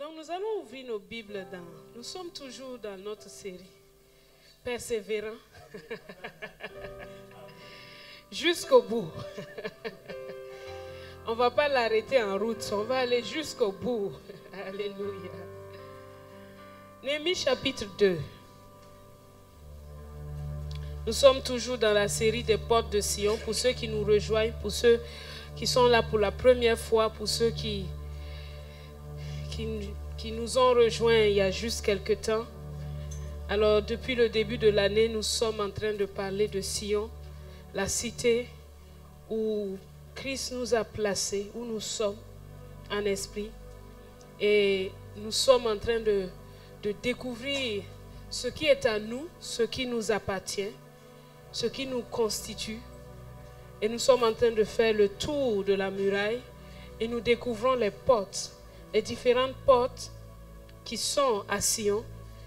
Donc nous allons ouvrir nos Bibles nous sommes toujours dans notre série Persévérant jusqu'au bout. On ne va pas l'arrêter en route, on va aller jusqu'au bout. Alléluia. Néhémie chapitre 2. Nous sommes toujours dans la série des portes de Sion. Pour ceux qui nous rejoignent, pour ceux qui sont là pour la première fois, pour ceux qui nous ont rejoints il y a juste quelques temps. Alors, depuis le début de l'année, nous sommes en train de parler de Sion, la cité où Christ nous a placés, où nous sommes en esprit. Et nous sommes en train de découvrir ce qui est à nous, ce qui nous appartient, ce qui nous constitue. Et nous sommes en train de faire le tour de la muraille et nous découvrons les portes, les différentes portes qui sont à Sion,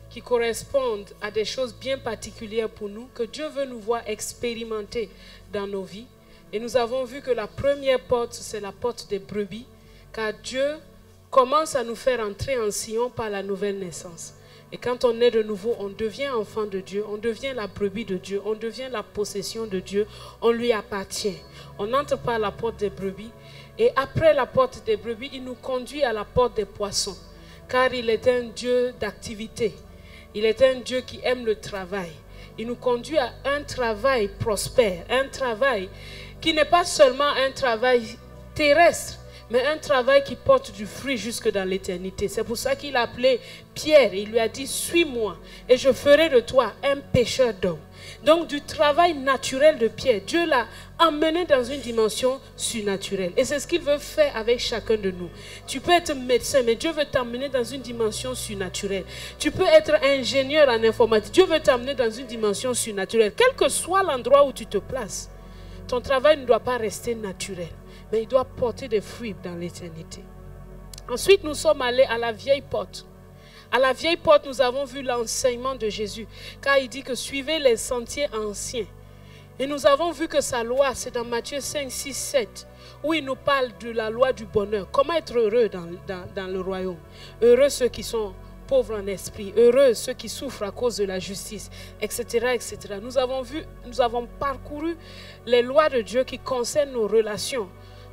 qui correspondent à des choses bien particulières pour nous, que Dieu veut nous voir expérimenter dans nos vies. Et nous avons vu que la première porte, c'est la porte des brebis, car Dieu commence à nous faire entrer en Sion par la nouvelle naissance. Et quand on est de nouveau, on devient enfant de Dieu, on devient la brebis de Dieu, on devient la possession de Dieu, on lui appartient. On entre par la porte des brebis et après la porte des brebis, il nous conduit à la porte des poissons, car il est un Dieu d'activité, il est un Dieu qui aime le travail. Il nous conduit à un travail prospère, un travail qui n'est pas seulement un travail terrestre, mais un travail qui porte du fruit jusque dans l'éternité. C'est pour ça qu'il a appelé Pierre, il lui a dit, suis-moi et je ferai de toi un pêcheur d'hommes. Donc du travail naturel de Pierre, Dieu l'a emmené dans une dimension surnaturelle. Et c'est ce qu'il veut faire avec chacun de nous. Tu peux être médecin, mais Dieu veut t'emmener dans une dimension surnaturelle. Tu peux être ingénieur en informatique, Dieu veut t'emmener dans une dimension surnaturelle. Quel que soit l'endroit où tu te places, ton travail ne doit pas rester naturel, mais il doit porter des fruits dans l'éternité. Ensuite, nous sommes allés à la vieille porte. À la vieille porte, nous avons vu l'enseignement de Jésus, car il dit que suivez les sentiers anciens. Et nous avons vu que sa loi, c'est dans Matthieu 5, 6, 7, où il nous parle de la loi du bonheur. Comment être heureux dans le royaume. Heureux ceux qui sont pauvres en esprit, heureux ceux qui souffrent à cause de la justice, etc., etc. Nous avons parcouru les lois de Dieu qui concernent nos relations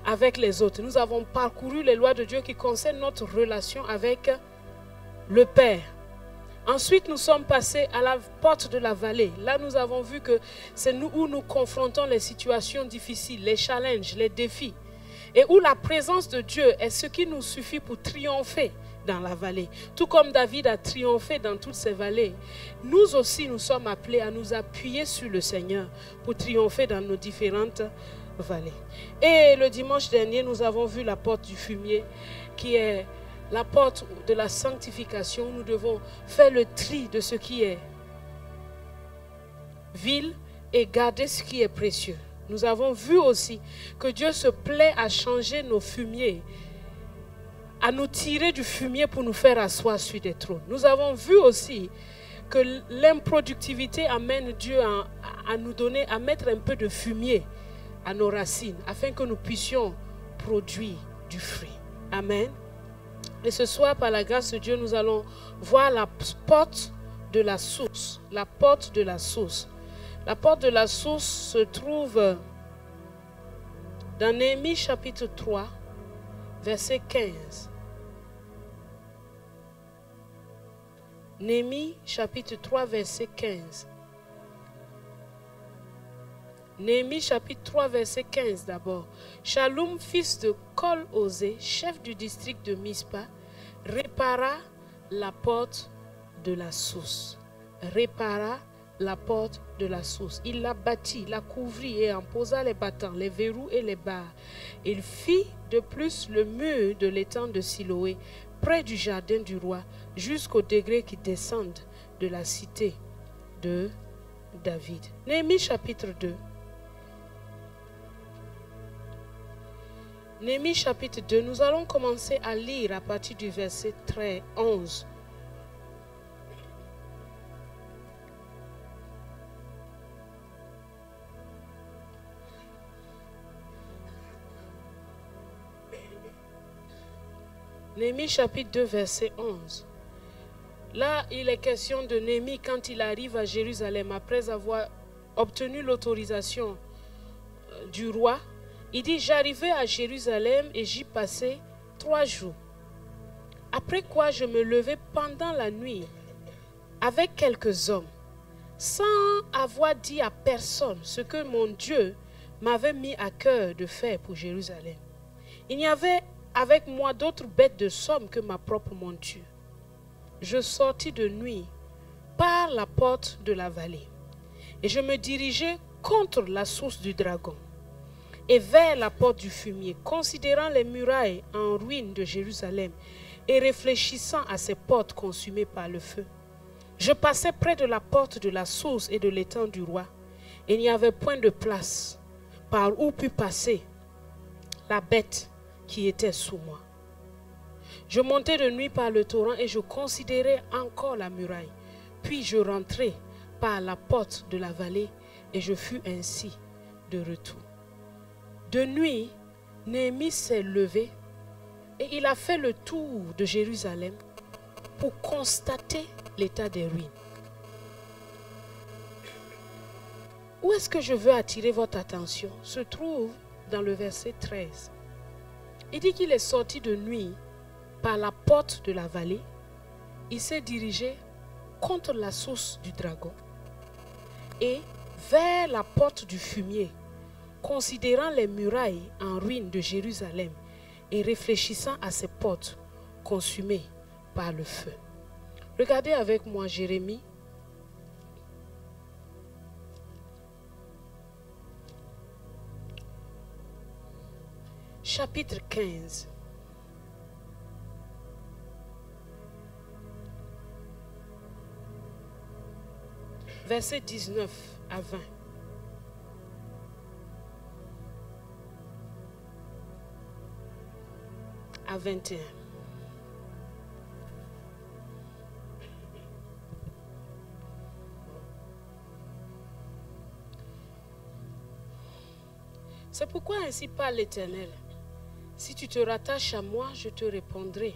avec les autres. Nous avons parcouru les lois de Dieu qui concernent notre relation avec le Père. Ensuite, nous sommes passés à la porte de la vallée. Là, nous avons vu que c'est nous où nous confrontons les situations difficiles, les challenges, les défis. Et où la présence de Dieu est ce qui nous suffit pour triompher dans la vallée. Tout comme David a triomphé dans toutes ces vallées, nous aussi, nous sommes appelés à nous appuyer sur le Seigneur pour triompher dans nos différentes vallées. Et le dimanche dernier, nous avons vu la porte du fumier, qui est la porte de la sanctification. Nous devons faire le tri de ce qui est vil et garder ce qui est précieux. Nous avons vu aussi que Dieu se plaît à changer nos fumiers, à nous tirer du fumier pour nous faire asseoir sur des trônes. Nous avons vu aussi que l'improductivité amène Dieu à nous donner, à mettre un peu de fumier à nos racines, afin que nous puissions produire du fruit. Amen. Et ce soir, par la grâce de Dieu, nous allons voir la porte de la source. La porte de la source. La porte de la source se trouve dans Néhémie chapitre 3, verset 15. Néhémie chapitre 3, verset 15. Néhémie chapitre 3, verset 15 d'abord. Shallum, fils de Kol-Osé, chef du district de Mispa, répara la porte de la source. Répara la porte de la source. Il la bâtit, la couvrit et en posa les battants, les verrous et les barres. Il fit de plus le mur de l'étang de Siloé, près du jardin du roi, jusqu'au degré qui descendent de la cité de David. Néhémie chapitre 2. Néhémie chapitre 2, nous allons commencer à lire à partir du verset 11. Néhémie chapitre 2, verset 11. Là, il est question de Néhémie quand il arrive à Jérusalem après avoir obtenu l'autorisation du roi. Il dit, j'arrivai à Jérusalem et j'y passai 3 jours. Après quoi, je me levai pendant la nuit avec quelques hommes, sans avoir dit à personne ce que mon Dieu m'avait mis à cœur de faire pour Jérusalem. Il n'y avait avec moi d'autres bêtes de somme que ma propre monture. Je sortis de nuit par la porte de la vallée et je me dirigeai contre la source du dragon et vers la porte du fumier, considérant les murailles en ruine de Jérusalem et réfléchissant à ces portes consumées par le feu. Je passais près de la porte de la source et de l'étang du roi, et il n'y avait point de place par où put passer la bête qui était sous moi. Je montai de nuit par le torrent et je considérai encore la muraille. Puis je rentrai par la porte de la vallée et je fus ainsi de retour. De nuit, Néhémie s'est levé et il a fait le tour de Jérusalem pour constater l'état des ruines. Où est-ce que je veux attirer votre attention? Se trouve dans le verset 13. Il dit qu'il est sorti de nuit par la porte de la vallée. Il s'est dirigé contre la source du dragon et vers la porte du fumier, considérant les murailles en ruine de Jérusalem et réfléchissant à ces portes consumées par le feu. Regardez avec moi Jérémie chapitre 15. Versets 19 à 20. À 21. C'est pourquoi ainsi parle l'Éternel. Si tu te rattaches à moi, je te répondrai,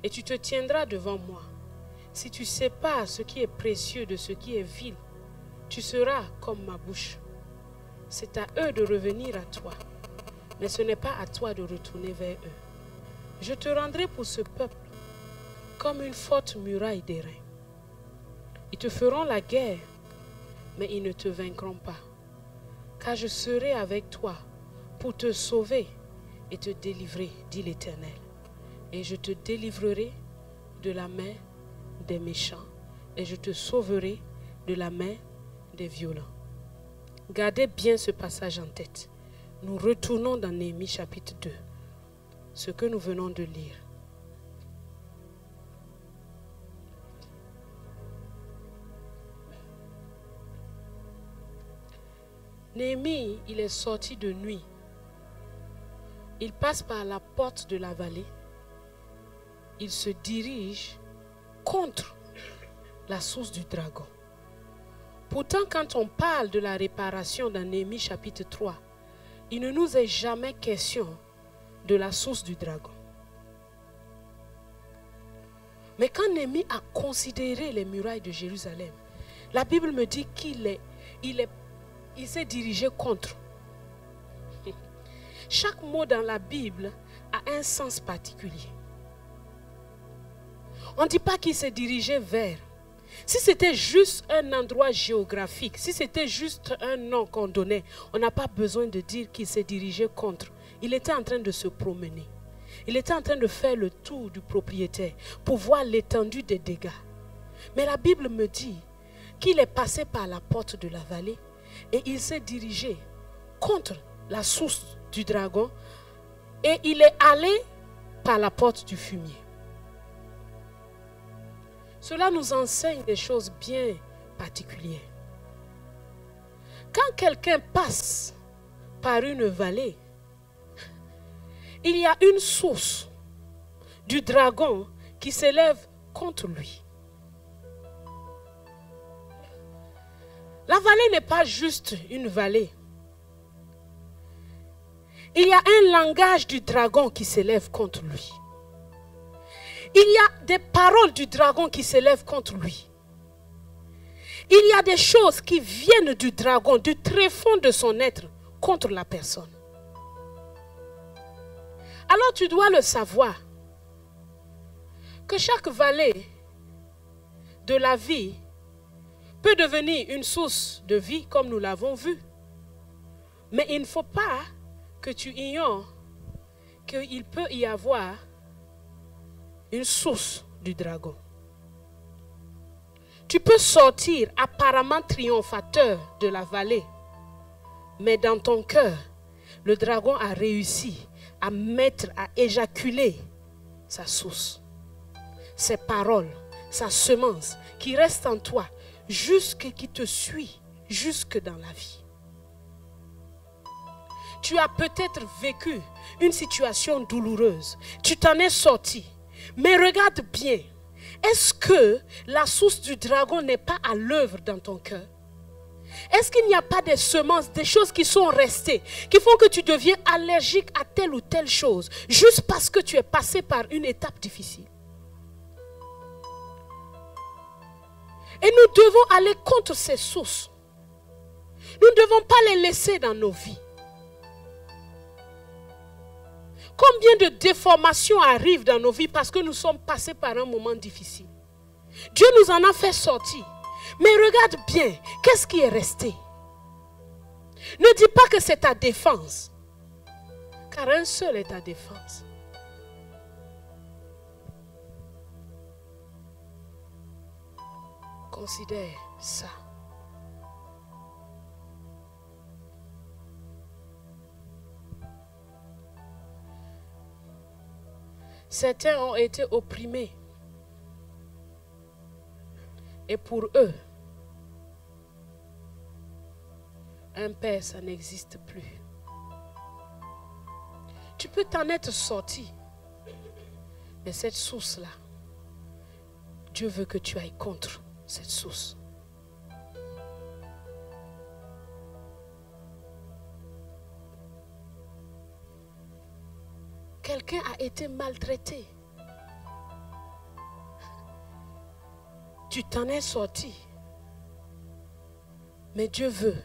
et tu te tiendras devant moi. Si tu sépares ce qui est précieux de ce qui est vil, tu seras comme ma bouche. C'est à eux de revenir à toi, mais ce n'est pas à toi de retourner vers eux. Je te rendrai pour ce peuple comme une forte muraille d'airain. Ils te feront la guerre, mais ils ne te vaincront pas. Car je serai avec toi pour te sauver et te délivrer, dit l'Éternel. Et je te délivrerai de la main des méchants et je te sauverai de la main des violents. Gardez bien ce passage en tête. Nous retournons dans Néhémie chapitre 2, ce que nous venons de lire. Néhémie, il est sorti de nuit. Il passe par la porte de la vallée. Il se dirige contre la source du dragon. Pourtant, quand on parle de la réparation dans Néhémie chapitre 3, il ne nous est jamais question de la source du dragon. Mais quand Néhémie a considéré les murailles de Jérusalem, la Bible me dit qu'il s'est dirigé contre. Chaque mot dans la Bible a un sens particulier. On ne dit pas qu'il s'est dirigé vers. Si c'était juste un endroit géographique, si c'était juste un nom qu'on donnait, on n'a pas besoin de dire qu'il s'est dirigé contre. Il était en train de se promener. Il était en train de faire le tour du propriétaire pour voir l'étendue des dégâts. Mais la Bible me dit qu'il est passé par la porte de la vallée et il s'est dirigé contre la source du dragon et il est allé par la porte du fumier. Cela nous enseigne des choses bien particulières. Quand quelqu'un passe par une vallée, il y a une source du dragon qui s'élève contre lui. La vallée n'est pas juste une vallée. Il y a un langage du dragon qui s'élève contre lui. il y a des paroles du dragon qui s'élèvent contre lui. Il y a des choses qui viennent du dragon, du tréfonds de son être, contre la personne. Alors tu dois le savoir, que chaque vallée de la vie peut devenir une source de vie, comme nous l'avons vu. Mais il ne faut pas que tu ignores qu'il peut y avoir une source du dragon. Tu peux sortir apparemment triomphateur de la vallée, mais dans ton cœur, le dragon a réussi à éjaculer sa source, ses paroles, sa semence qui reste en toi, qui te suit jusque dans la vie. Tu as peut-être vécu une situation douloureuse, tu t'en es sorti, mais regarde bien, est-ce que la source du dragon n'est pas à l'œuvre dans ton cœur? Est-ce qu'il n'y a pas des semences, des choses qui sont restées, qui font que tu deviens allergique à telle ou telle chose, juste parce que tu es passé par une étape difficile? Et nous devons aller contre ces sources. Nous ne devons pas les laisser dans nos vies. Combien de déformations arrivent dans nos vies parce que nous sommes passés par un moment difficile? Dieu nous en a fait sortir. Mais regarde bien, qu'est-ce qui est resté? Ne dis pas que c'est ta défense, car un seul est ta défense. Considère ça. Certains ont été opprimés. Et pour eux, un père, ça n'existe plus. Tu peux t'en être sorti. Mais cette source-là, Dieu veut que tu ailles contre cette source. Quelqu'un a été maltraité. Tu t'en es sorti. Mais Dieu veut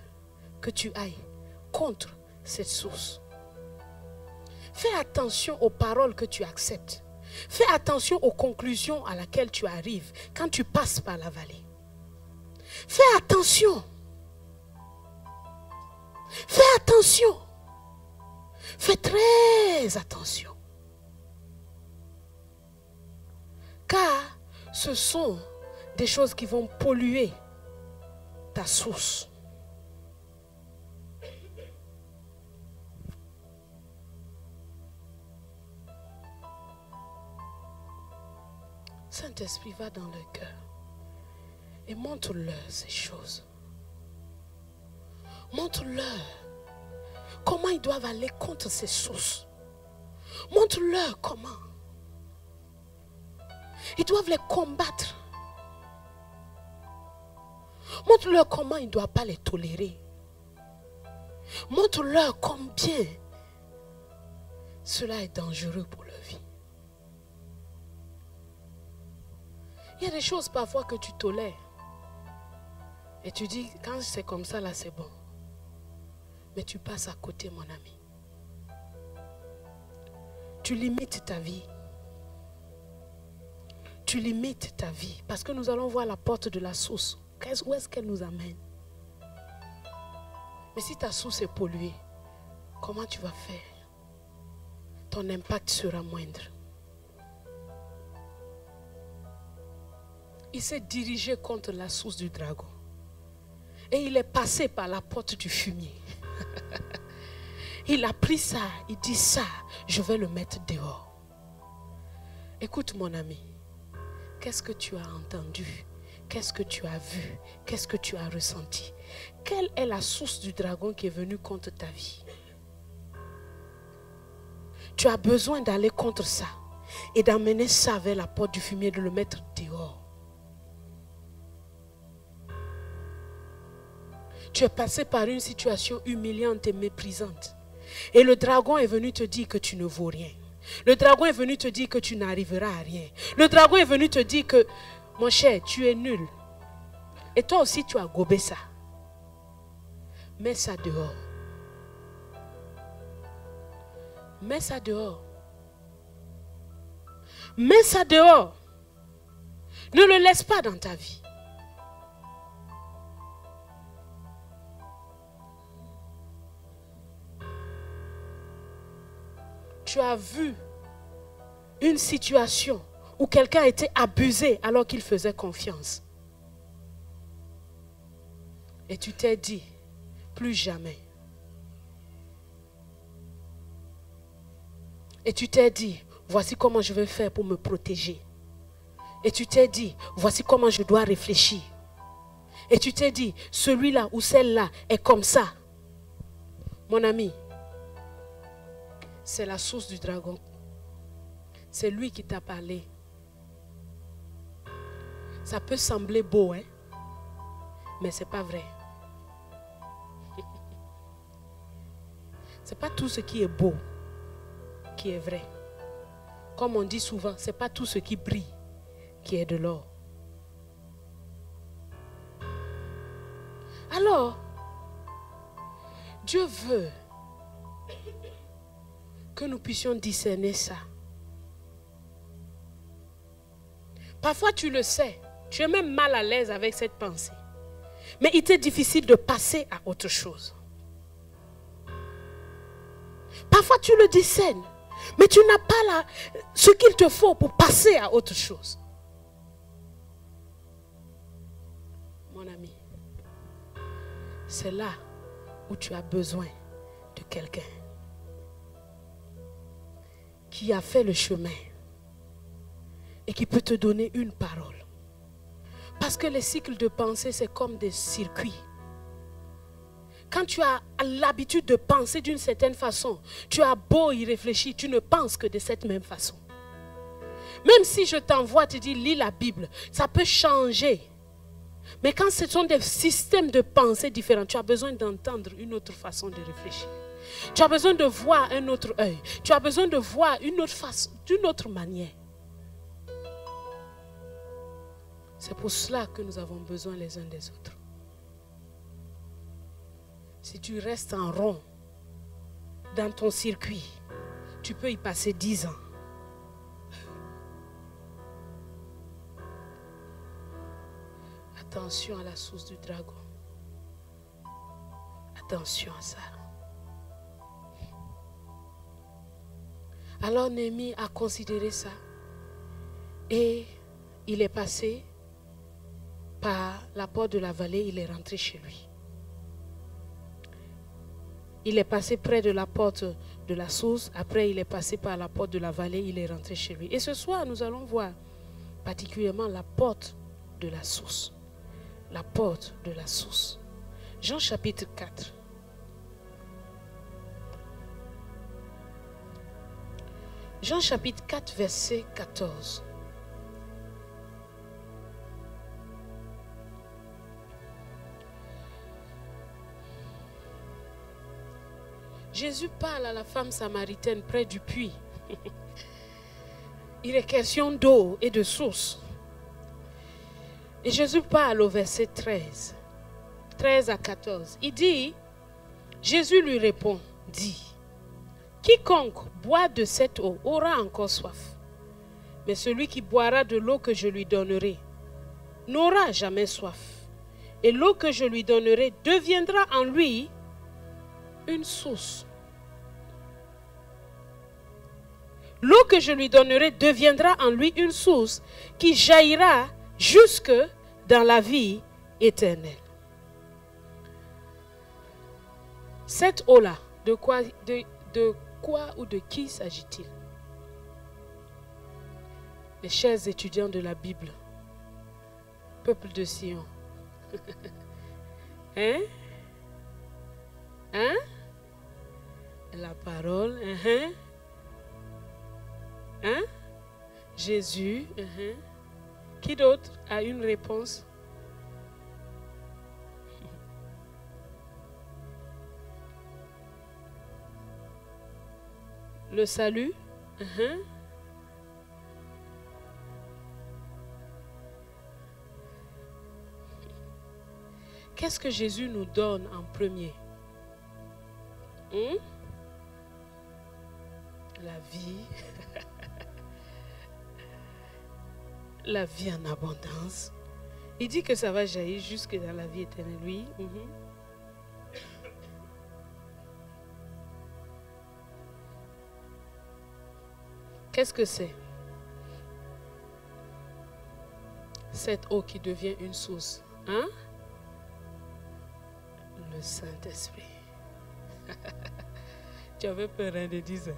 que tu ailles contre cette source. Fais attention aux paroles que tu acceptes. Fais attention aux conclusions à laquelle tu arrives quand tu passes par la vallée. Fais attention. Fais attention. Fais très attention. Car ce sont des choses qui vont polluer ta source. Saint-Esprit, va dans leur cœur et montre-leur ces choses. Montre-leur comment ils doivent aller contre ces sources. Montre-leur comment. Ils doivent les combattre. Montre-leur comment ils ne doivent pas les tolérer. Montre-leur combien cela est dangereux pour leur vie. Il y a des choses parfois que tu tolères. Et tu dis, quand c'est comme ça, là, c'est bon. Mais tu passes à côté, mon ami. Tu limites ta vie. Tu limites ta vie. Parce que nous allons voir la porte de la source. Où est-ce qu'elle nous amène? Mais si ta source est polluée, comment tu vas faire? Ton impact sera moindre. Il s'est dirigé contre la source du dragon. Et il est passé par la porte du fumier. Il a pris ça, il dit ça, je vais le mettre dehors. Écoute mon ami, qu'est-ce que tu as entendu? Qu'est-ce que tu as vu? Qu'est-ce que tu as ressenti? Quelle est la source du dragon qui est venue contre ta vie? Tu as besoin d'aller contre ça et d'amener ça vers la porte du fumier, de le mettre dehors. Tu es passé par une situation humiliante et méprisante. Et le dragon est venu te dire que tu ne vaux rien. Le dragon est venu te dire que tu n'arriveras à rien. Le dragon est venu te dire que, mon cher, tu es nul. Et toi aussi, tu as gobé ça. Mets ça dehors. Mets ça dehors. Mets ça dehors. Ne le laisse pas dans ta vie. Tu as vu une situation où quelqu'un a été abusé alors qu'il faisait confiance. Et tu t'es dit, plus jamais. Et tu t'es dit, voici comment je vais faire pour me protéger. Et tu t'es dit, voici comment je dois réfléchir. Et tu t'es dit, celui-là ou celle-là est comme ça. Mon ami, c'est la source du dragon. C'est lui qui t'a parlé. Ça peut sembler beau, hein? Mais ce n'est pas vrai. Ce n'est pas tout ce qui est beau qui est vrai. Comme on dit souvent, ce n'est pas tout ce qui brille qui est de l'or. Alors, Dieu veut que nous puissions discerner ça. Parfois tu le sais, tu es même mal à l'aise avec cette pensée. Mais il t'est difficile de passer à autre chose. Parfois tu le discernes, mais tu n'as pas ce qu'il te faut pour passer à autre chose. Mon ami, c'est là où tu as besoin de quelqu'un qui a fait le chemin et qui peut te donner une parole. Parce que les cycles de pensée, c'est comme des circuits. Quand tu as l'habitude de penser d'une certaine façon, tu as beau y réfléchir, tu ne penses que de cette même façon. Même si je t'envoie, te dis, lis la Bible, ça peut changer. Mais quand ce sont des systèmes de pensée différents, tu as besoin d'entendre une autre façon de réfléchir. Tu as besoin de voir un autre œil. Tu as besoin de voir une autre façon, d'une autre manière. C'est pour cela que nous avons besoin les uns des autres. Si tu restes en rond dans ton circuit, tu peux y passer 10 ans. Attention à la source du dragon. Attention à ça. Alors Néhémie a considéré ça. Et il est passé par la porte de la vallée, il est rentré chez lui. Il est passé près de la porte de la source, après il est passé par la porte de la vallée, il est rentré chez lui. Et ce soir, nous allons voir particulièrement la porte de la source. La porte de la source. Jean chapitre 4. Jean chapitre 4, verset 14. Jésus parle à la femme samaritaine près du puits. Il est question d'eau et de source. Et Jésus parle au verset 13. 13 à 14. Il dit, Jésus lui répond, dit, quiconque boit de cette eau aura encore soif. Mais celui qui boira de l'eau que je lui donnerai n'aura jamais soif. Et l'eau que je lui donnerai deviendra en lui une source. L'eau que je lui donnerai deviendra en lui une source qui jaillira jusque dans la vie éternelle. Cette eau-là, de quoi ou de qui s'agit-il? Les chers étudiants de la Bible, peuple de Sion. Hein? Hein? La parole. Hein? Hein? Jésus. Hein? Qui d'autre a une réponse? Le salut? Qu'est-ce que Jésus nous donne en premier? La vie. La vie en abondance. Il dit que ça va jaillir jusque dans la vie éternelle. Oui. Qu'est-ce que c'est? Cette eau qui devient une source. Hein? Le Saint-Esprit. Tu avais peur de dire ça.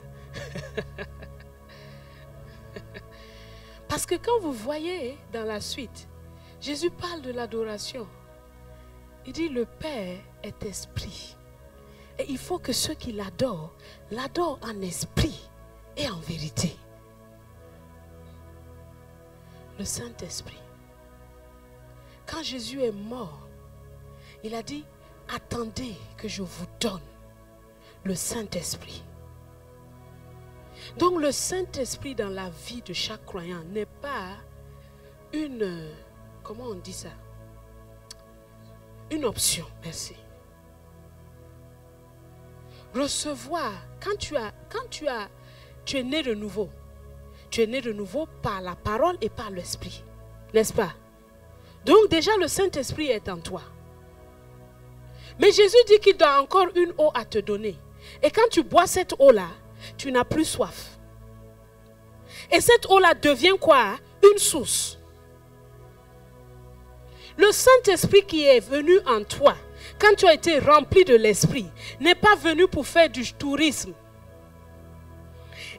Parce que quand vous voyez dans la suite, Jésus parle de l'adoration. Il dit le Père est esprit. Et il faut que ceux qui l'adorent en esprit et en vérité. Le Saint-Esprit. Quand Jésus est mort, il a dit, attendez que je vous donne le Saint-Esprit. Donc le Saint-Esprit dans la vie de chaque croyant n'est pas une, comment on dit ça? Une option, merci. Recevoir, tu es né de nouveau. Tu es né de nouveau par la parole et par l'Esprit, n'est-ce pas? Donc déjà le Saint-Esprit est en toi. Mais Jésus dit qu'il doit encore une eau à te donner. Et quand tu bois cette eau-là, tu n'as plus soif. Et cette eau-là devient quoi? Une source. Le Saint-Esprit qui est venu en toi, quand tu as été rempli de l'Esprit, n'est pas venu pour faire du tourisme.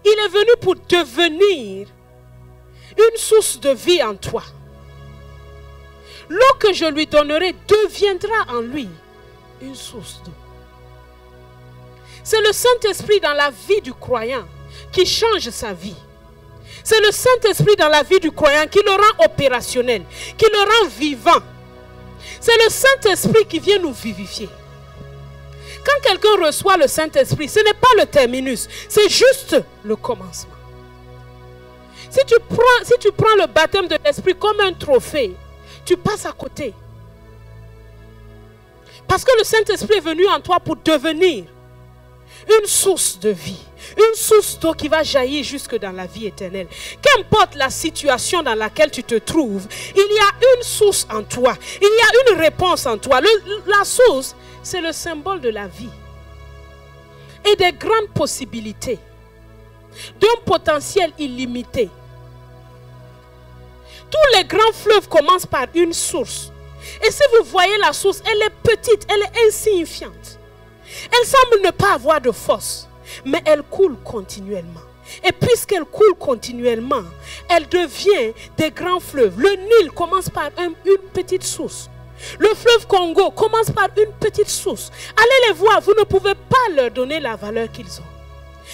Il est venu pour devenir une source de vie en toi. L'eau que je lui donnerai deviendra en lui une source d'eau. C'est le Saint-Esprit dans la vie du croyant qui change sa vie. C'est le Saint-Esprit dans la vie du croyant qui le rend opérationnel, qui le rend vivant. C'est le Saint-Esprit qui vient nous vivifier. Quand quelqu'un reçoit le Saint-Esprit, ce n'est pas le terminus, c'est juste le commencement. Si tu prends le baptême de l'Esprit comme un trophée, tu passes à côté. Parce que le Saint-Esprit est venu en toi pour devenir une source de vie, une source d'eau qui va jaillir jusque dans la vie éternelle. Qu'importe la situation dans laquelle tu te trouves, il y a une source en toi, il y a une réponse en toi. La source, c'est le symbole de la vie et des grandes possibilités, d'un potentiel illimité. Tous les grands fleuves commencent par une source. Et si vous voyez la source, elle est petite, elle est insignifiante. Elle semble ne pas avoir de force, mais elle coule continuellement. Et puisqu'elle coule continuellement, elle devient des grands fleuves. Le Nil commence par une petite source. Le fleuve Congo commence par une petite source. Allez les voir, vous ne pouvez pas leur donner la valeur qu'ils ont.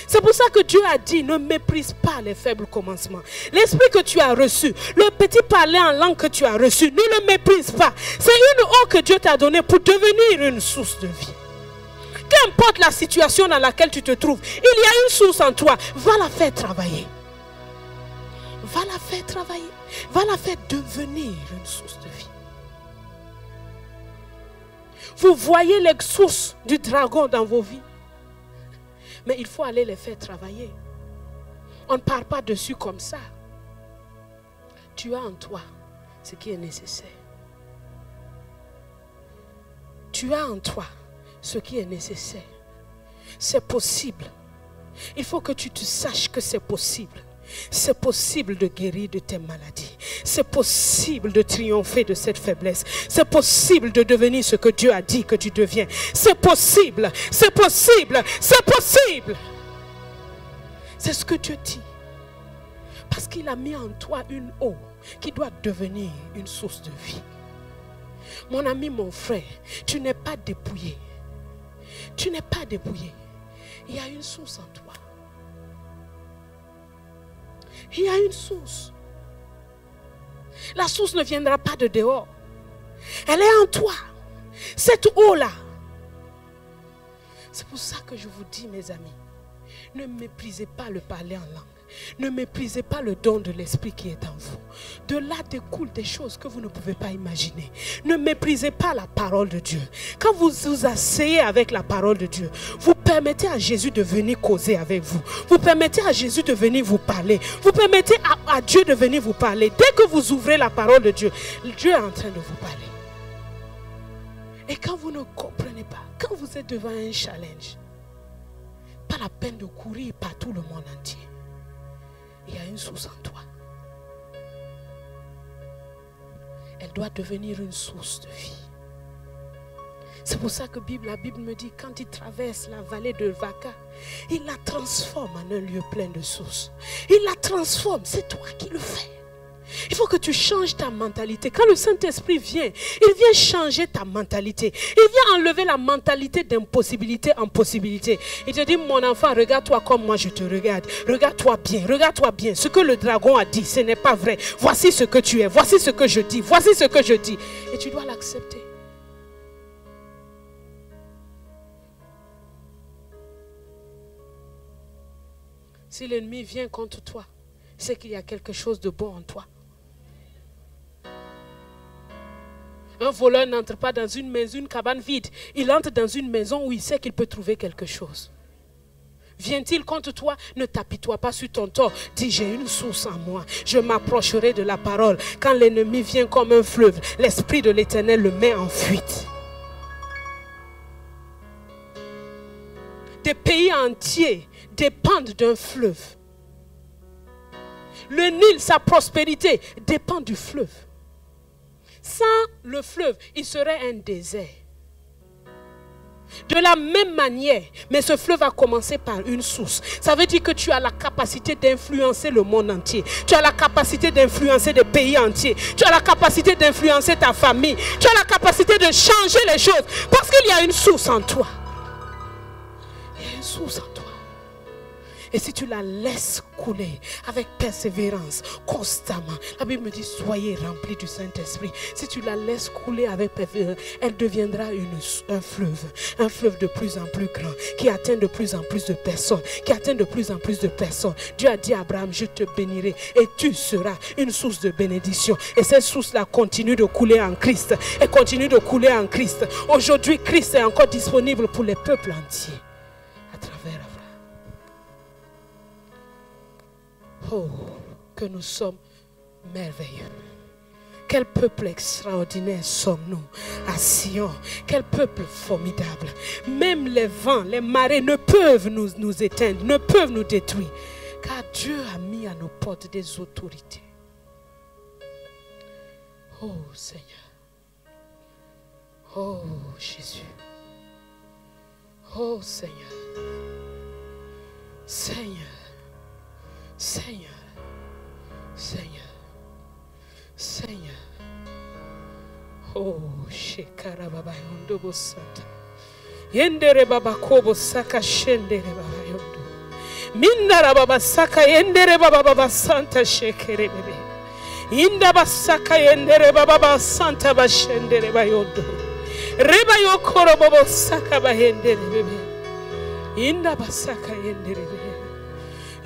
C'est pour ça que Dieu a dit, ne méprise pas les faibles commencements. L'esprit que tu as reçu, le petit parler en langue que tu as reçu, ne le méprise pas. C'est une eau que Dieu t'a donnée pour devenir une source de vie. Qu'importe la situation dans laquelle tu te trouves, il y a une source en toi. Va la faire travailler. Va la faire travailler. Va la faire devenir une source de vie. Vous voyez les sources du dragon dans vos vies. Mais il faut aller les faire travailler. On ne part pas dessus comme ça. Tu as en toi ce qui est nécessaire. Tu as en toi ce qui est nécessaire. C'est possible. Il faut que tu te saches que c'est possible. C'est possible de guérir de tes maladies. C'est possible de triompher de cette faiblesse. C'est possible de devenir ce que Dieu a dit que tu deviens. C'est possible. C'est possible. C'est possible. C'est ce que Dieu dit. Parce qu'il a mis en toi une eau qui doit devenir une source de vie. Mon ami, mon frère, tu n'es pas dépouillé. Tu n'es pas dépouillé. Il y a une source en toi. Il y a une source. La source ne viendra pas de dehors. Elle est en toi. Cette eau-là. C'est pour ça que je vous dis, mes amis, ne méprisez pas le parler en langue. ne méprisez pas le don de l'esprit qui est en vous. De là découlent des choses que vous ne pouvez pas imaginer. Ne méprisez pas la parole de Dieu. Quand vous vous asseyez avec la parole de Dieu, vous permettez à Jésus de venir causer avec vous. Vous permettez à Jésus de venir vous parler. Vous permettez à Dieu de venir vous parler. Dès que vous ouvrez la parole de Dieu, Dieu est en train de vous parler. Et quand vous ne comprenez pas, quand vous êtes devant un challenge, pas la peine de courir par tout le monde entier. Il y a une source en toi. Elle doit devenir une source de vie. C'est pour ça que la Bible me dit, quand il traverse la vallée de Vaka, il la transforme en un lieu plein de sources. Il la transforme, c'est toi qui le fais. Il faut que tu changes ta mentalité. Quand le Saint-Esprit vient, il vient changer ta mentalité. Il vient enlever la mentalité d'impossibilité en possibilité. Il te dit, mon enfant, regarde-toi comme moi je te regarde. Regarde-toi bien, regarde-toi bien. Ce que le dragon a dit, ce n'est pas vrai. Voici ce que tu es, voici ce que je dis, voici ce que je dis. Et tu dois l'accepter. Si l'ennemi vient contre toi, c'est qu'il y a quelque chose de bon en toi. Un voleur n'entre pas dans une maison, une cabane vide. Il entre dans une maison où il sait qu'il peut trouver quelque chose. Vient-il contre toi? Ne t'apitoie pas sur ton tort. Dis, j'ai une source en moi. Je m'approcherai de la parole. Quand l'ennemi vient comme un fleuve, l'Esprit de l'Éternel le met en fuite. Des pays entiers dépendent d'un fleuve. Le Nil, sa prospérité, dépend du fleuve. Sans le fleuve, il serait un désert. De la même manière, mais ce fleuve a commencé par une source. Ça veut dire que tu as la capacité d'influencer le monde entier. Tu as la capacité d'influencer des pays entiers. Tu as la capacité d'influencer ta famille. Tu as la capacité de changer les choses. Parce qu'il y a une source en toi. Il y a une source en toi. Et si tu la laisses couler avec persévérance, constamment, la Bible me dit, soyez remplis du Saint-Esprit. Si tu la laisses couler avec persévérance, elle deviendra un fleuve de plus en plus grand, qui atteint de plus en plus de personnes, Dieu a dit à Abraham, je te bénirai et tu seras une source de bénédiction. Et cette source-là continue de couler en Christ. Et continue de couler en Christ. Aujourd'hui, Christ est encore disponible pour les peuples entiers. À travers Abraham. Oh, que nous sommes merveilleux. Quel peuple extraordinaire sommes-nous à Sion. Quel peuple formidable. Même les vents, les marées ne peuvent nous éteindre, ne peuvent nous détruire. Car Dieu a mis à nos portes des autorités. Oh Seigneur. Oh Jésus. Oh Seigneur. Seigneur. Seigneur, Seigneur, Seigneur. Oh, Shekara Baba Yondo Bosata. Yendere Baba Kobo Saka Shendere Baba Yondo. Mindara Baba Saka Yendere Baba Santa Shekere Bebe. Inda Basaka Yendere Baba Santa Bashendere Bayondo. Reba Yokoro Baba Saka Bayendere Bebe. Inda Basaka Yendere Bebe.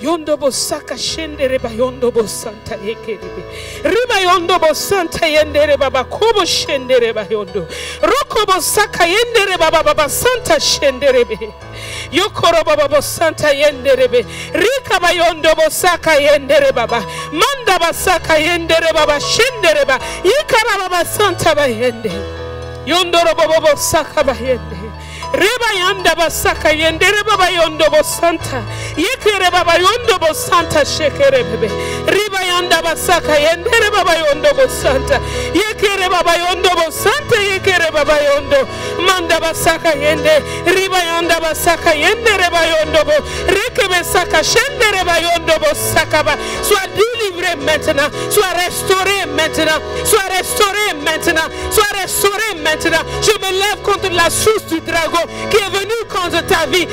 Yondo bosaka shendere ba yondo bosanta yekerebe. Riba yondo bosanta yendere baba kobo shendere ba yondo. Roko bosaka yendere baba santa shendere be. Yokoro baba bosanta yendere be. Rika ba yondo bosaka yendere baba. Manda basaka yendere baba shendere ba. Yikara baba santa ba yende. Yondo baba bosaka ba yende. Reba yanda basaka yendere baba yondo bosanta yekere baba yondo bosanta shekere bebe. Riba yanda basaka yendere baba yondo bosanta yekere baba yondo bosanta yekere baba yondo manda basaka yende riba yanda basaka yendere baba yondo bo reke basaka shendere baba yondo bosaka ba. Sois délivré maintenant, sois restauré maintenant, sois restauré maintenant, sois restauré maintenant. Je me lève contre la source du dragon qui est venu contre ta vie,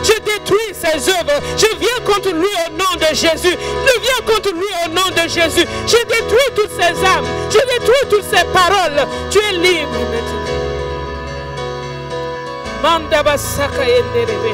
Je détruis ses œuvres. Je viens contre lui au nom de Jésus. Je viens contre lui au nom de Jésus. Je détruis toutes ses âmes. Je détruis toutes ses paroles. Tu es libre maintenant. Manda basaka yenderebe.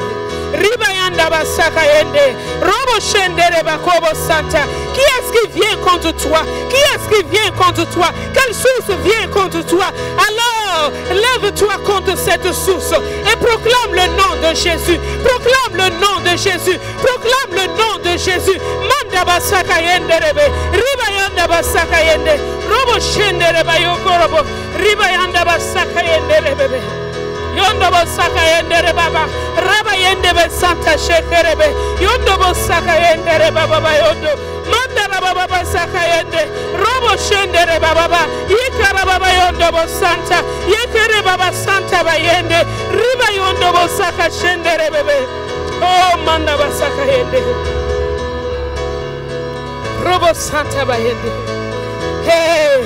Ribayanda basaka yende. Robo shendere bakobo santa. Qui est-ce qui vient contre toi? Qui est-ce qui vient contre toi? Quelle source vient contre toi? Alors, lève-toi contre cette source et proclame le nom de Jésus. Proclame le nom de Jésus. Proclame le nom de Jésus. Manda basaka yende rebe. Ribayanda basaka yende. Robo shendere bayokorobo. Ribayanda basaka yende rebe. Yondo bosaka yende baba. Raba yende be santa shekerebe. Yondo bosaka yende baba yondo. Manda baba basaka yende. Robo shendere baba. Yekara baba yondo bosanta. Yekere baba santa bayende. Riba yondo bosaka shendere bebe. Oh manda basaka yende. Robo santa bayende. Hey.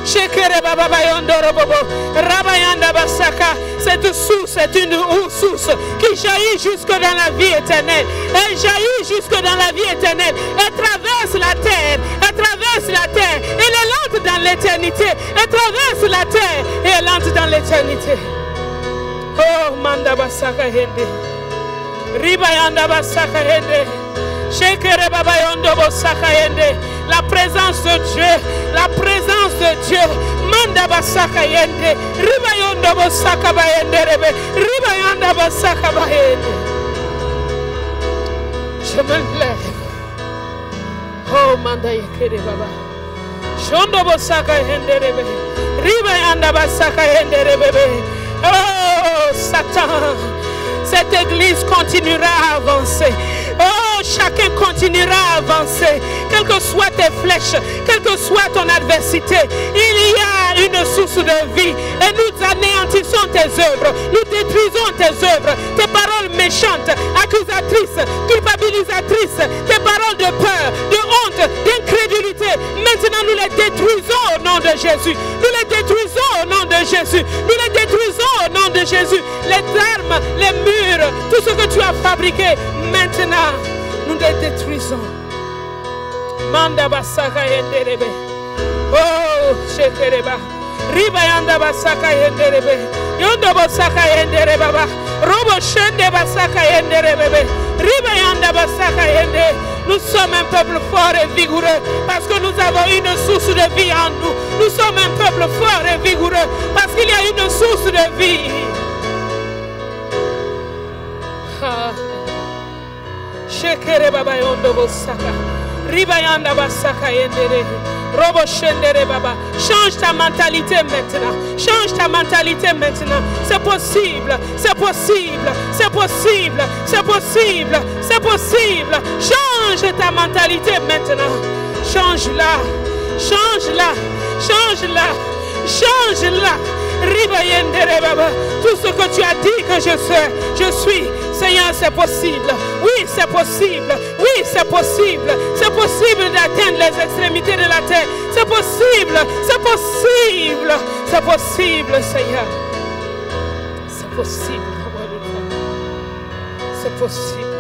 Shekere baba bayondo robobo. Rabayanda basaka. Cette source est une source qui jaillit jusque dans la vie éternelle. Elle jaillit jusque dans la vie éternelle. Elle traverse la terre. Elle traverse la terre. Elle entre dans l'éternité. Elle traverse la terre et elle entre dans l'éternité. Oh, manda basaka hende. Ribayanda basaka hende. Shekere baba yondo bosaka hende. La présence de Dieu. La présence de Dieu. Manda basaka yende. Riba yondo bosaka bayende rebe. Riba yanda basaka bayende. Je me lève. Oh manda yekere baba. Shondo bosaka yende rebe. Riba yanda basaka yende rebe. Oh Satan. Cette église continuera à avancer. Oh, chacun continuera à avancer. Quelles que soient tes flèches, quelle que soit ton adversité, il y a une source de vie. Et nous anéantissons tes œuvres. Nous détruisons tes œuvres. Tes paroles méchantes, accusatrices, culpabilisatrices. Tes paroles de peur, de honte, d'incrédulité. Maintenant, nous les détruisons au nom de Jésus. Nous les détruisons au nom de Jésus. Nous les détruisons au nom de Jésus. Les armes, les murs, tout ce que tu as fabriqué, maintenant, nous les détruisons. Manda basaka yenderebe. Oh, shekereba. Riba yanda basaka yenderebe. Yondo basaka yenderebe baba. Robo shende basaka yenderebe. Riba yanda basaka yende. Nous sommes un peuple fort et vigoureux parce que nous avons une source de vie en nous. Nous sommes un peuple fort et vigoureux parce qu'il y a une source de vie. Shekere baba yondo bosaka. Riba yanda basaka yendere. Robo shendere baba. Change ta mentalité maintenant. Change ta mentalité maintenant. C'est possible. C'est possible. C'est possible. C'est possible. C'est possible. Change ta mentalité maintenant. Change-la. Change-la. Change-la. Change-la. Riba yendere baba. Tout ce que tu as dit que je suis. Seigneur, c'est possible. Oui, c'est possible. Oui, c'est possible. C'est possible d'atteindre les extrémités de la terre. C'est possible. C'est possible. C'est possible, Seigneur. C'est possible. C'est possible.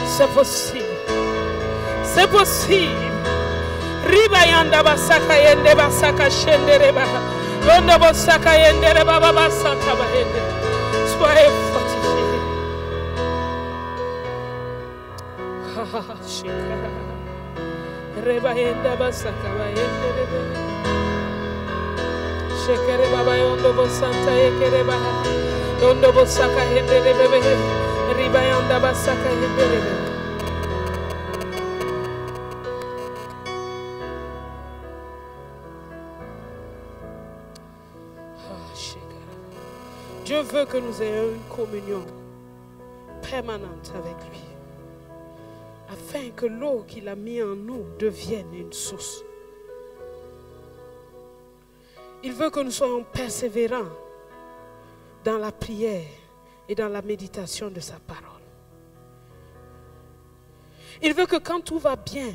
C'est possible. C'est possible. Riba yanda basaka yende basaka shendere baba. Yondo basaka yende baba basaka bahende. Soyez fortifiés. Rebayenda basaka bayende rebe. Shekere baba yondo bosanta yekere baba. Yondo bosaka yende rebe. Ribayanda basaka yende rebe. Dieu veut que nous ayons une communion permanente avec lui, afin que l'eau qu'il a mis en nous devienne une source. Il veut que nous soyons persévérants dans la prière et dans la méditation de sa parole. Il veut que quand tout va bien,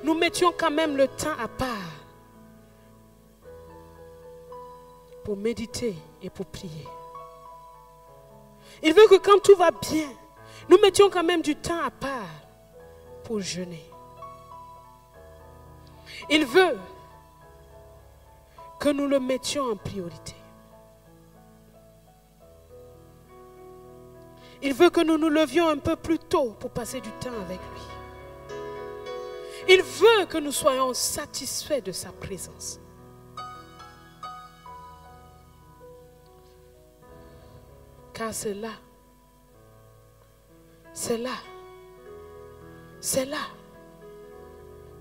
nous mettions quand même le temps à part pour méditer et pour prier. Il veut que quand tout va bien, nous mettions quand même du temps à part pour jeûner. Il veut que nous le mettions en priorité. Il veut que nous nous levions un peu plus tôt pour passer du temps avec lui. Il veut que nous soyons satisfaits de sa présence. Car c'est là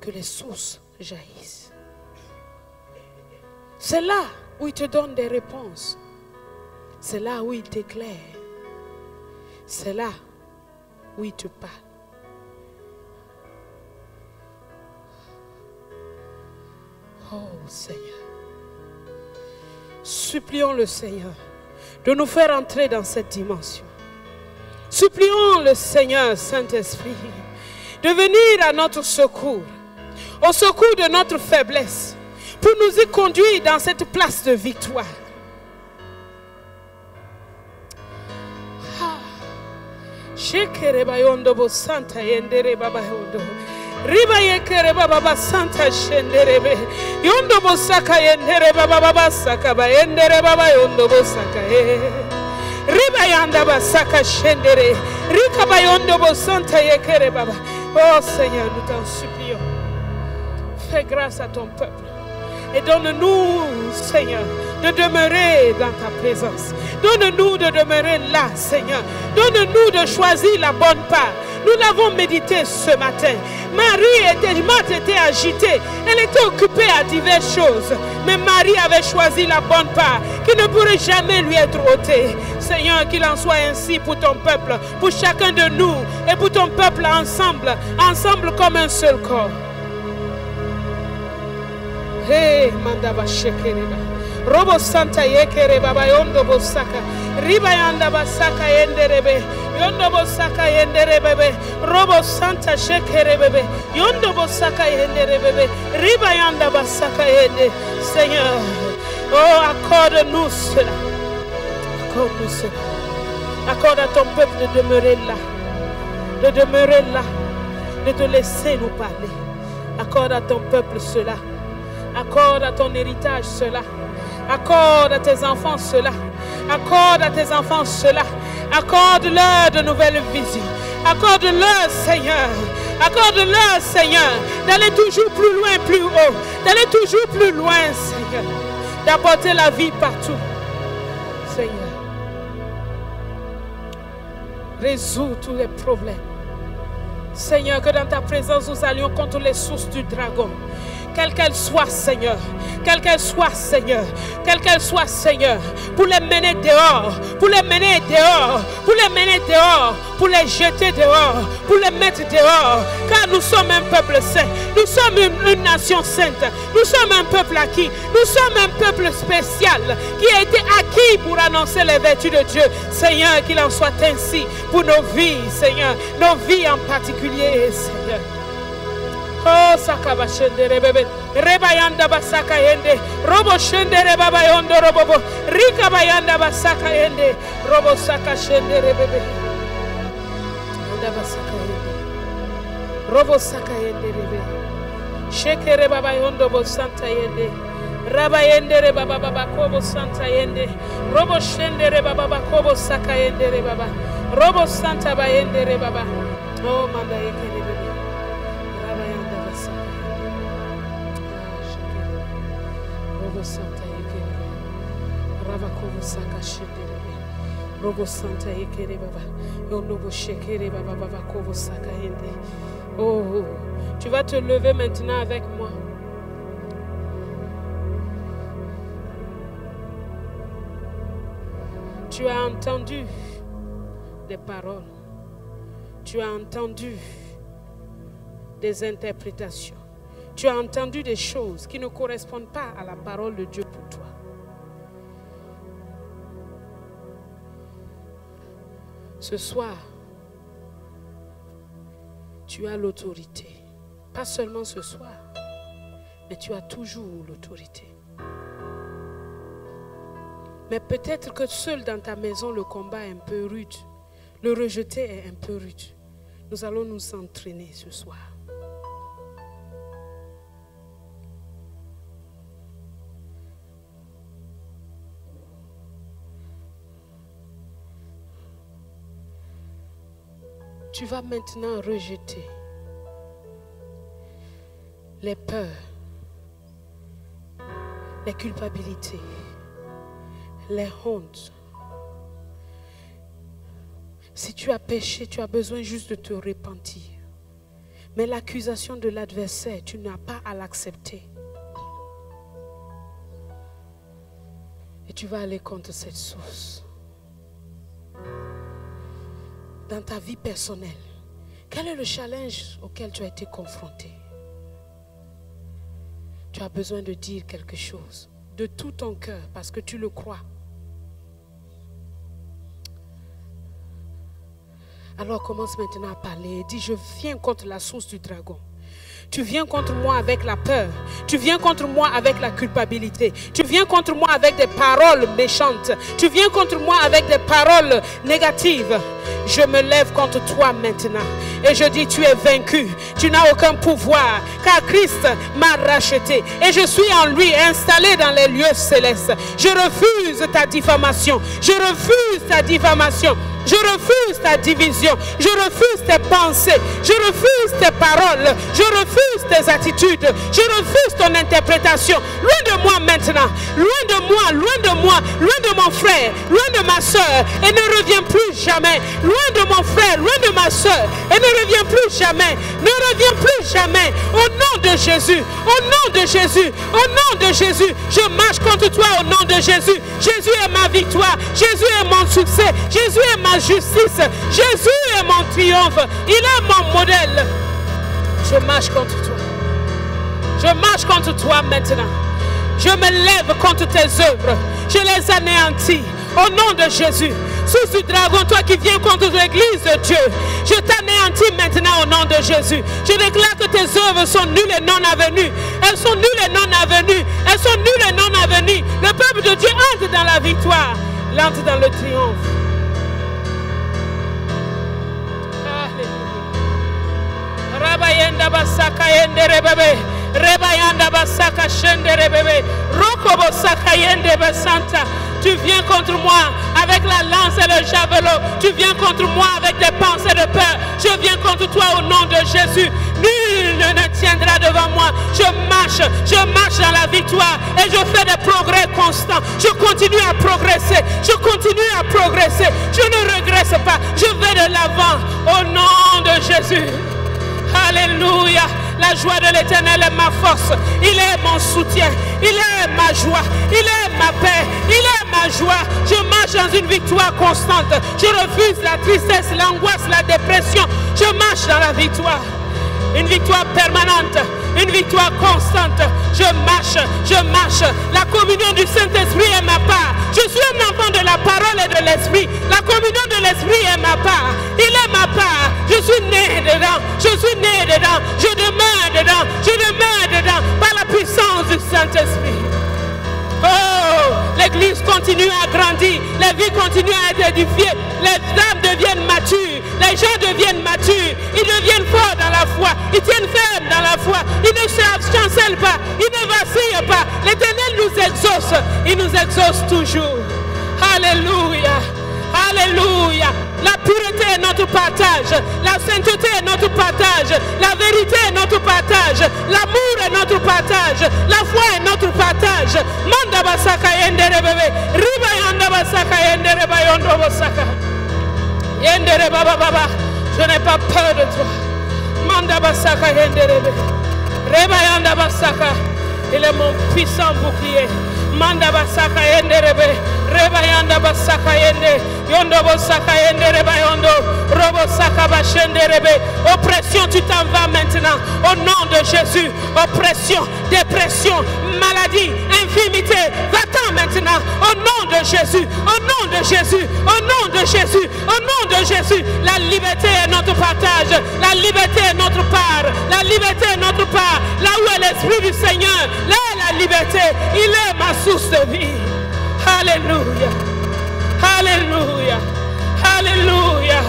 que les sources jaillissent. C'est là où il te donne des réponses. C'est là où il t'éclaire. C'est là où il te parle. Oh Seigneur, supplions le Seigneur de nous faire entrer dans cette dimension. Supplions le Seigneur Saint-Esprit de venir à notre secours, au secours de notre faiblesse, pour nous y conduire dans cette place de victoire. Riba yekere baba santa shenderebe yondo bosaka yendere baba saka ba yendere baba yondo bosaka riba yanda basaka shendere rika ba yondo bosanta yekere baba. Oh Seigneur, nous t'en supplions, fais grâce à ton peuple et donne-nous, Seigneur, de demeurer dans ta présence. Donne-nous de demeurer là, Seigneur. Donne-nous de choisir la bonne part. Nous l'avons médité ce matin. Marthe était agitée. Elle était occupée à diverses choses. Mais Marie avait choisi la bonne part qui ne pourrait jamais lui être ôtée. Seigneur, qu'il en soit ainsi pour ton peuple, pour chacun de nous et pour ton peuple ensemble, ensemble comme un seul corps. Hey, mandaba shekereba. Robo Santa yekere baba yondo bosaka. Riba yanda basaka yenderebe. Yondo bosaka yenderebe. Robo Santa shekere bebe. Yondo bosaka yenderebe. Riba yanda basaka yende. Seigneur, oh, accorde-nous cela. Accorde-nous cela. Accorde à ton peuple de demeurer là. De demeurer là. De te laisser nous parler. Accorde à ton peuple cela. Accorde à ton héritage cela. Accorde à tes enfants cela. Accorde à tes enfants cela. Accorde-leur de nouvelles visions. Accorde-leur, Seigneur. Accorde-leur, Seigneur, d'aller toujours plus loin, plus haut. D'aller toujours plus loin, Seigneur. D'apporter la vie partout. Seigneur, résous tous les problèmes. Seigneur, que dans ta présence, nous allions contre les sources du dragon. Quelle qu'elle soit, Seigneur. Quelle qu'elle soit, Seigneur. Quelle qu'elle soit, Seigneur. Pour les mener dehors. Pour les mener dehors. Pour les mener dehors. Pour les jeter dehors. Pour les mettre dehors. Car nous sommes un peuple saint. Nous sommes une nation sainte. Nous sommes un peuple acquis. Nous sommes un peuple spécial qui a été acquis pour annoncer les vertus de Dieu. Seigneur, qu'il en soit ainsi pour nos vies, Seigneur. Nos vies en particulier, Seigneur. Oh, sakaba shendere bebe, rebayanda basaka yende, robo shendere baba yondo robo, rika bayanda basaka yende, robo saka shendere bebe, anda basaka yende, robo saka yende bebe, shekere baba yondo bo santa yende, raba yende baba baba kobo santa yende, robo shendere baba baba kobo saka yende baba, robo santa ba yende baba, oh manda yekere bebe. Santa Yekere Ravakovo Saka Shenderebe Robo Santa Yekere Baba Yonobo Shekere Baba Baba Kovo Saka Yende. Oh, tu vas te lever maintenant avec moi. Tu as entendu des paroles. Tu as entendu des interprétations. Tu as entendu des choses qui ne correspondent pas à la parole de Dieu pour toi. Ce soir, tu as l'autorité. Pas seulement ce soir, mais tu as toujours l'autorité. Mais peut-être que seul dans ta maison, le combat est un peu rude. Le rejeter est un peu rude. Nous allons nous entraîner ce soir. tu vas maintenant rejeter les peurs, les culpabilités, les hontes. Si tu as péché, tu as besoin juste de te repentir. Mais l'accusation de l'adversaire, tu n'as pas à l'accepter. Et tu vas aller contre cette source. Dans ta vie personnelle, quel est le challenge auquel tu as été confronté? Tu as besoin de dire quelque chose de tout ton cœur parce que tu le crois. Alors commence maintenant à parler et dis: je viens contre la source du dragon. Tu viens contre moi avec la peur. Tu viens contre moi avec la culpabilité. Tu viens contre moi avec des paroles méchantes. Tu viens contre moi avec des paroles négatives. Je me lève contre toi maintenant. Et je dis: tu es vaincu. Tu n'as aucun pouvoir. Car Christ m'a racheté. Et je suis en lui, installé dans les lieux célestes. Je refuse ta diffamation. Je refuse ta diffamation. Je refuse ta division. Je refuse tes pensées. Je refuse tes paroles. Je refuse tes attitudes. Je refuse ton interprétation. Loin de moi maintenant. Loin de moi, loin de moi, loin de mon frère, loin de ma soeur. Et ne reviens plus jamais. Loin de mon frère, loin de ma soeur. Et ne reviens plus jamais. Ne reviens plus jamais. Au nom de Jésus. Au nom de Jésus. Au nom de Jésus. Je marche contre toi au nom de Jésus. Jésus est ma victoire. Jésus est mon succès. Jésus est ma justice. Jésus est mon triomphe. Il est mon modèle. Je marche contre toi. Je marche contre toi maintenant. Je me lève contre tes œuvres. Je les anéantis au nom de Jésus. Source du dragon, toi qui viens contre l'église de Dieu, je t'anéantis maintenant au nom de Jésus. Je déclare que tes œuvres sont nulles et non avenues. Elles sont nulles et non avenues. Elles sont nulles et non avenues. Le peuple de Dieu entre dans la victoire. Il entre dans le triomphe. Rabayenda basaka yende bébé. Rebayanda basaka shende bébé. Rokobo saka yende basanta. Tu viens contre moi avec la lance et le javelot. Tu viens contre moi avec des pensées de peur. Je viens contre toi au nom de Jésus. Nul ne tiendra devant moi. Je marche dans la victoire et je fais des progrès constants. Je continue à progresser. Je continue à progresser. Je ne regrette pas. Je vais de l'avant au nom de Jésus. Alléluia. La joie de l'Éternel est ma force. Il est mon soutien. Il est ma joie. Il est ma paix. Il est ma joie. Je marche dans une victoire constante. Je refuse la tristesse, l'angoisse, la dépression. Je marche dans la victoire. Une victoire permanente. Une victoire constante. Je marche. La communion du Saint-Esprit est ma part. Je suis un enfant de la parole et de l'Esprit. La communion de l'Esprit est ma part. Il est ma part. Je suis né dedans. Je suis né dedans. Je demeure dedans. Je demeure dedans. Par la puissance du Saint-Esprit. Oh, l'église continue à grandir. Les vies continuent à être édifiées. Les âmes deviennent matures. Les gens deviennent matures. Ils deviennent forts dans la foi. Ils tiennent ferme dans la foi. Ils ne se chancellent pas. Ils ne vacillent pas. L'Éternel nous exauce. Il nous exauce toujours. Alléluia. Alléluia. La pureté est notre partage. La sainteté est notre partage. La vérité est notre partage. L'amour est notre partage. La foi est notre partage. Manda basaka yendere bebe. Riba yanda basaka yendere bayondo basaka. Yendere baba baba. Je n'ai pas peur de toi. Manda basaka yendere bebe. Riba yanda basaka. Il est mon puissant bouclier. Manda basaka yendere bebe. Reba yanda basaka yende. Yondo basaka yende reba yondo. Robo saka bashende rebe. Oppression, tu t'en vas maintenant. Au nom de Jésus. Oppression, dépression, maladie, infirmité. Va-t'en maintenant. Au nom de Jésus. Au nom de Jésus. Au nom de Jésus. Au nom de Jésus. La liberté est notre partage. La liberté est notre part. La liberté est notre part. Là où est l'Esprit du Seigneur, là est la liberté. Il est ma source de vie. Alléluia. Alléluia. Alléluia.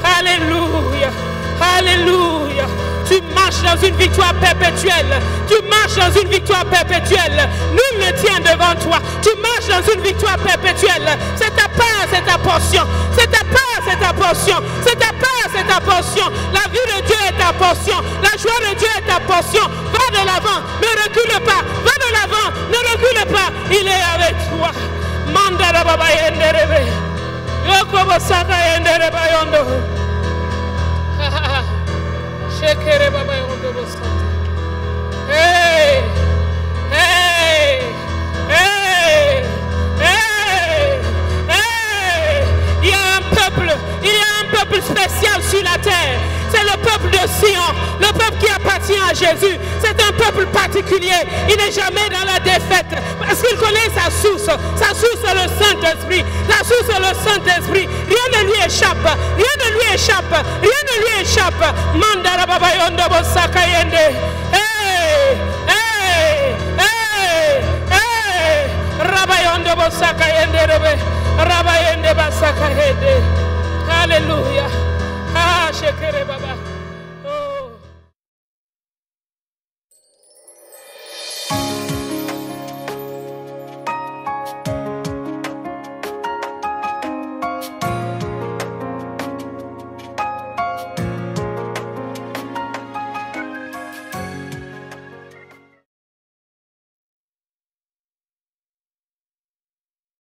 Alléluia. Alléluia. Tu marches dans une victoire perpétuelle. Tu marches dans une victoire perpétuelle. Nul ne tient devant toi. Tu marches dans une victoire perpétuelle. C'est ta part, c'est ta portion. C'est ta part, c'est ta portion. C'est ta part, c'est ta portion. baba yenderebe. Yoko bosaka yendereba yondo. Shekere baba yondo bosaka. Hey! Hey! Hey! Hey! Hey! Il y a un peuple spécial sur la terre. C'est le peuple de Sion, le peuple qui appartient à Jésus. C'est un peuple particulier. Il n'est jamais dans la défaite parce qu'il connaît sa source. Sa source est le Saint-Esprit. La source est le Saint-Esprit. Rien ne lui échappe. Rien ne lui échappe. Rien ne lui échappe. Mandara baba yondo bosaka yende. Hey! Hey! Hey! Hey! Rabayondo bosaka yende rebe. Rabayende basaka yende. Alléluia. Ah, shekere baba.